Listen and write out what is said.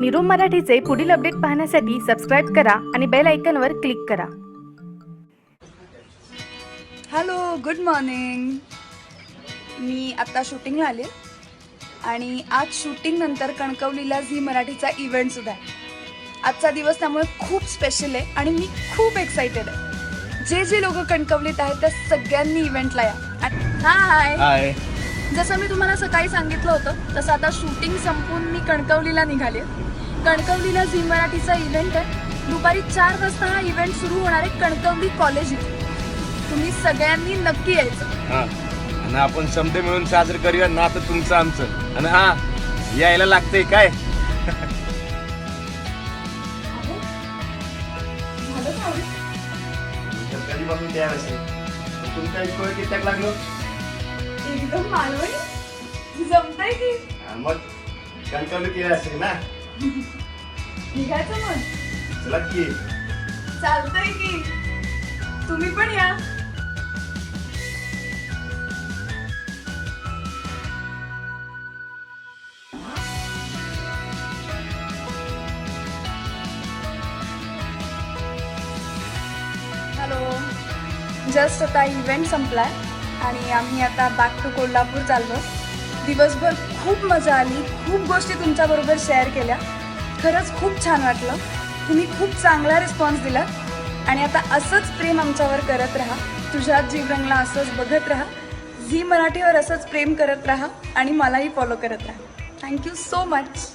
मिरू मराठीचे पुढील अपडेट पाहण्यासाठी सबस्क्राईब करा आणि बेल आयकॉनवर क्लिक करा. Hello, good morning. मी आत्ता शूटिंगला आले आणि आज शूटिंग नंतर कणकवलीला झी मराठीचा इव्हेंटसुद्धा आहे. आजचा दिवस त्यामुळे खूप स्पेशल आहे आणि मी खूप एक्सायटेड आहे. जे लोक कणकवलीत आहेत त्या सगळ्यांनी इव्हेंटला या. हाय. जसं मी तुम्हाला सकाळी सांगितलं होतं तसं आता शूटिंग संपून मी कणकवलीला निघाले. कणकवलीला झी मराठीचा इव्हेंट आहे. दुपारी 4 वाजता हा इव्हेंट सुरू होणार आहे कणकवली कॉलेज इथे. तुम्ही सगळ्यांनी नक्की यायचं. आणि आपण समते मिळून साजरं करूया ना, तर तुमचं आमचं. आणि यायला लागतंय काय. कधीपासून तयार असेल तुमच्या इतकं कित्याक लागलो. एकदम मालवणी जमतंय की मग कणकवलीत यायला असेल ना. निघायचं मग. चला की. चालतंय की. तुम्ही पण या. हॅलो. जस्ट आता इव्हेंट संपलाय आणि आम्ही आता बॅक टू कोल्हापूर चाललो. दिवसभर खूप मजा आली, खूप गोष्टी तुमच्याबरोबर शेअर केल्या. खरंच खूप छान वाटलं. तुम्ही खूप चांगला रिस्पॉन्स दिला आणि आता असंच प्रेम आमच्यावर करत राहा. तुझ्यात जीव रंगला असंच बघत राहा. झी मराठीवर असंच प्रेम करत राहा आणि मलाही फॉलो करत राहा. Thank you so much.